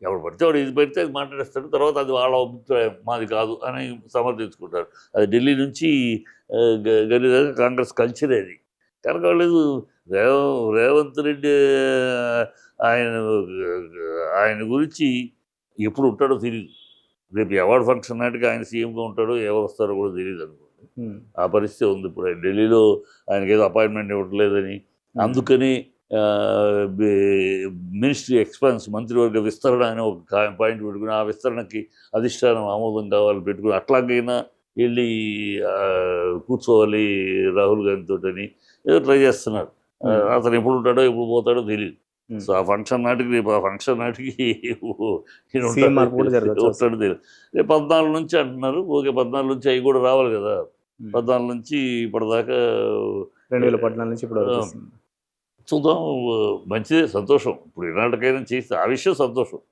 ఎవడు పడితే వాడు ఇది పెడితే అది మాట్లాడేస్తాడు. తర్వాత అది వాళ్ళ అభిప్రాయం, మాది కాదు అని సమర్థించుకుంటారు. అది ఢిల్లీ నుంచి గల్లీ దాకా కాంగ్రెస్ కల్చరే అది. కనుక వాళ్ళు రేవ రేవంత్ రెడ్డి ఆయన ఆయన గురించి ఎప్పుడు ఉంటాడో తెలీదు. రేపు అవార్డ్ ఫంక్షన్ నాటికి ఆయన సీఎంగా ఉంటాడో, ఎవరు వస్తారో కూడా తెలీదు అనుకోండి. ఆ పరిస్థితి ఉంది ఇప్పుడు. ఢిల్లీలో ఆయనకి ఏదో అపాయింట్మెంట్ ఇవ్వట్లేదని, అందుకని మినిస్ట్రీ ఎక్స్పాన్స్, మంత్రివర్గ విస్తరణ అని ఒక పాయింట్ పెట్టుకుని, ఆ విస్తరణకి అధిష్టానం ఆమోదం కావాలి పెట్టుకుని, అట్లాగైనా వెళ్ళి కూర్చోవాలి రాహుల్ గాంధీతో అని ఏదో ట్రై చేస్తున్నారు. అతను ఎప్పుడు ఉంటాడో ఎప్పుడు పోతాడో తెలియదు. సో ఆ ఫంక్షన్ నాటికి, రేపు ఆ ఫంక్షన్ నాటికి ఉంటాడు తెలియదు. రేపు 14 నుంచి అంటున్నారు. ఓకే, 14 నుంచి అవి కూడా రావాలి కదా. 14 నుంచి ఇప్పటిదాకా 2014 నుంచి ఇప్పుడు చూద్దాం. మంచిదే, సంతోషం. ఇప్పుడు ఇలాంటికైనా చేస్తే ఆ విషయం సంతోషం.